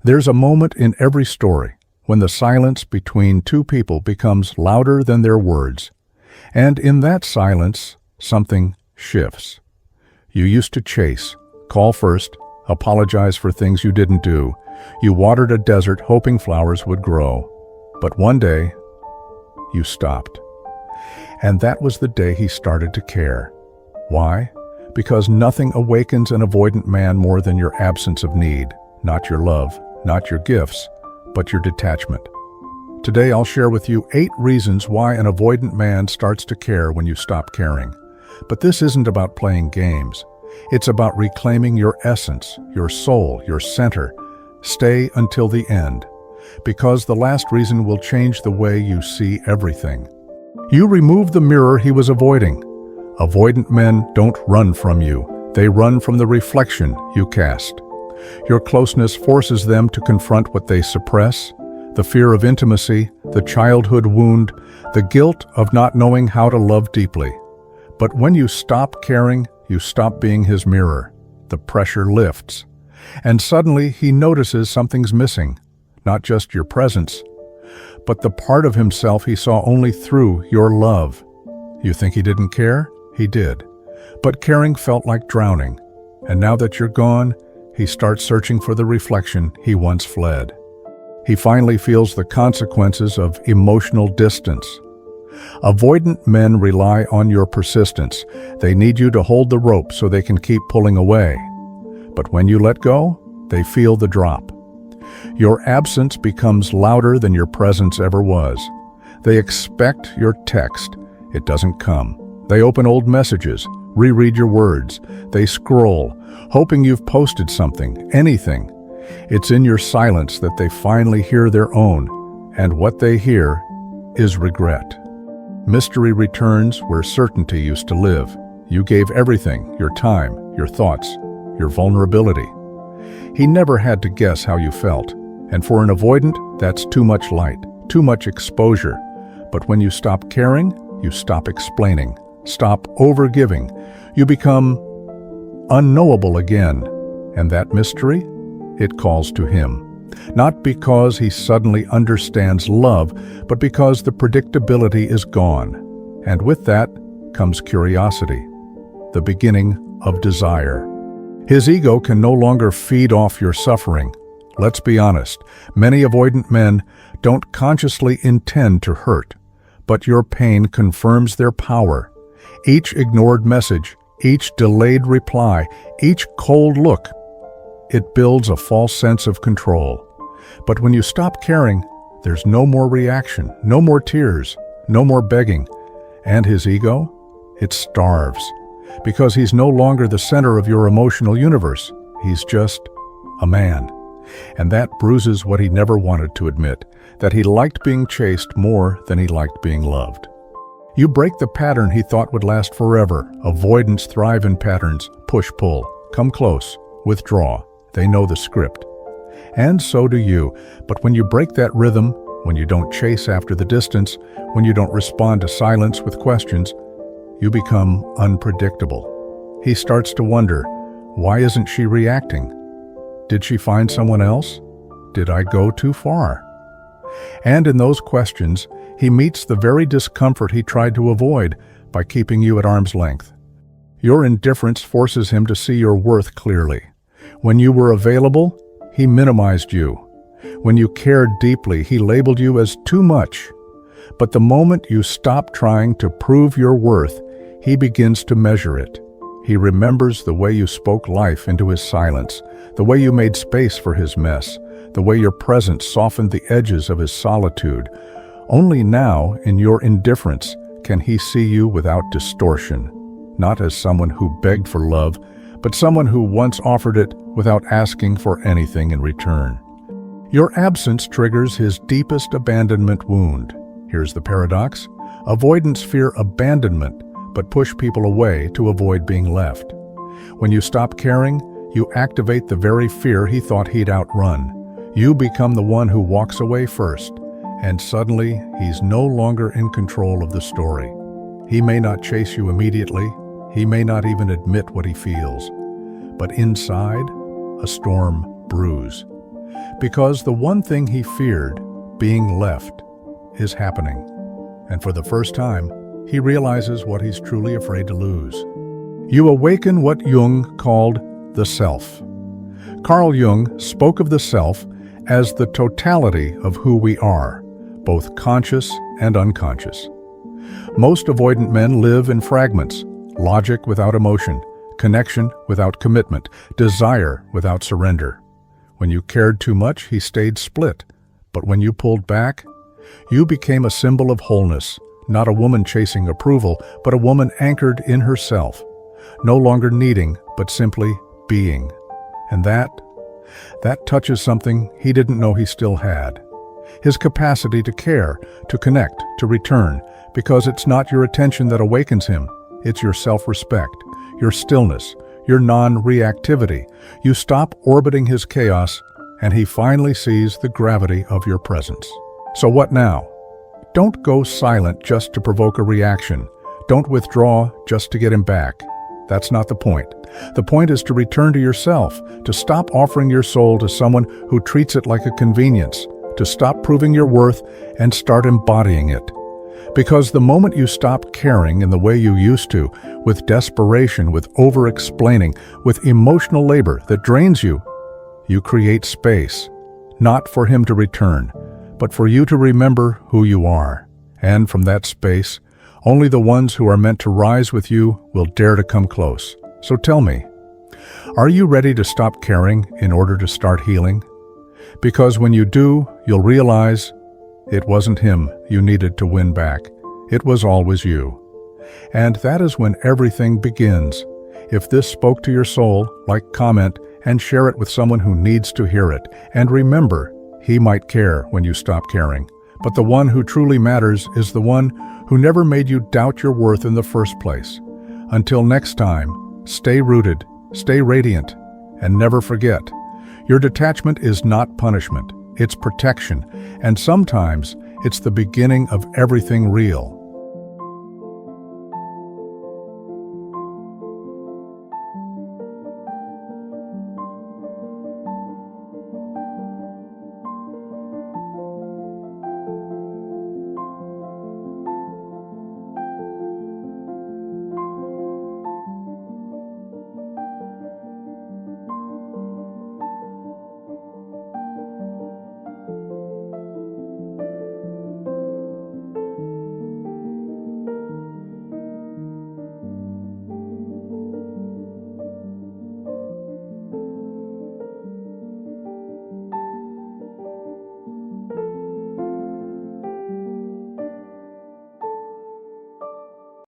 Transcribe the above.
There's a moment in every story when the silence between two people becomes louder than their words. And in that silence, something shifts. You used to chase, call first, apologize for things you didn't do. You watered a desert hoping flowers would grow. But one day, you stopped. And that was the day he started to care. Why? Because nothing awakens an avoidant man more than your absence of need, not your love, not your gifts, but your detachment. Today I'll share with you 8 reasons why an avoidant man starts to care when you stop caring. But this isn't about playing games. It's about reclaiming your essence, your soul, your center. Stay until the end, because the last reason will change the way you see everything. You remove the mirror he was avoiding. Avoidant men don't run from you. They run from the reflection you cast. Your closeness forces them to confront what they suppress, the fear of intimacy, the childhood wound, the guilt of not knowing how to love deeply. But when you stop caring, you stop being his mirror. The pressure lifts. And suddenly he notices something's missing. Not just your presence, but the part of himself he saw only through your love. You think he didn't care? He did. But caring felt like drowning. And now that you're gone, he starts searching for the reflection he once fled. He finally feels the consequences of emotional distance. Avoidant men rely on your persistence. They need you to hold the rope so they can keep pulling away. But when you let go, they feel the drop. Your absence becomes louder than your presence ever was. They expect your text. It doesn't come. They open old messages, reread your words. They scroll, hoping you've posted something, anything. It's in your silence that they finally hear their own, and what they hear is regret. Mystery returns where certainty used to live. You gave everything, your time, your thoughts, your vulnerability. He never had to guess how you felt, and for an avoidant, that's too much light, too much exposure. But when you stop caring, you stop explaining, stop overgiving. You become unknowable again, and that mystery, it calls to him. Not because he suddenly understands love, but because the predictability is gone. And with that comes curiosity, the beginning of desire. His ego can no longer feed off your suffering. Let's be honest, many avoidant men don't consciously intend to hurt, but your pain confirms their power. Each ignored message, each delayed reply, each cold look, it builds a false sense of control. But when you stop caring, there's no more reaction, no more tears, no more begging. And his ego? It starves. Because he's no longer the center of your emotional universe. He's just a man. And that bruises what he never wanted to admit, that he liked being chased more than he liked being loved. You break the pattern he thought would last forever. Avoidants thrive in patterns. Push-pull. Come close. Withdraw. They know the script. And so do you. But when you break that rhythm, when you don't chase after the distance, when you don't respond to silence with questions, you become unpredictable. He starts to wonder, why isn't she reacting? Did she find someone else? Did I go too far? And in those questions, he meets the very discomfort he tried to avoid by keeping you at arm's length. Your indifference forces him to see your worth clearly. When you were available, he minimized you. When you cared deeply, he labeled you as too much. But the moment you stop trying to prove your worth, he begins to measure it. He remembers the way you spoke life into his silence, the way you made space for his mess, the way your presence softened the edges of his solitude. Only now, in your indifference, can he see you without distortion, not as someone who begged for love, but someone who once offered it without asking for anything in return. Your absence triggers his deepest abandonment wound. Here's the paradox. Avoidants fear abandonment, but push people away to avoid being left. When you stop caring, you activate the very fear he thought he'd outrun. You become the one who walks away first, and suddenly he's no longer in control of the story. He may not chase you immediately. He may not even admit what he feels. But inside, a storm brews. because the one thing he feared, being left, is happening. And for the first time, he realizes what he's truly afraid to lose. You awaken what Jung called the self. Carl Jung spoke of the self as the totality of who we are, both conscious and unconscious. Most avoidant men live in fragments: logic without emotion, connection without commitment, desire without surrender. When you cared too much, he stayed split. But when you pulled back, you became a symbol of wholeness, not a woman chasing approval, but a woman anchored in herself, no longer needing, but simply being. And that touches something he didn't know he still had. His capacity to care, to connect, to return, because it's not your attention that awakens him, it's your self-respect, your stillness, your non-reactivity. You stop orbiting his chaos, and he finally sees the gravity of your presence. So what now? Don't go silent just to provoke a reaction. Don't withdraw just to get him back. That's not the point. The point is to return to yourself, to stop offering your soul to someone who treats it like a convenience, to stop proving your worth and start embodying it. Because the moment you stop caring in the way you used to, with desperation, with over-explaining, with emotional labor that drains you, you create space, not for him to return, but for you to remember who you are. And from that space, only the ones who are meant to rise with you will dare to come close. So tell me, are you ready to stop caring in order to start healing? Because when you do, you'll realize it wasn't him you needed to win back. It was always you. And that is when everything begins. If this spoke to your soul, like, comment, and share it with someone who needs to hear it. And remember, he might care when you stop caring. But the one who truly matters is the one who never made you doubt your worth in the first place. Until next time, stay rooted, stay radiant, and never forget, your detachment is not punishment, it's protection, and sometimes it's the beginning of everything real.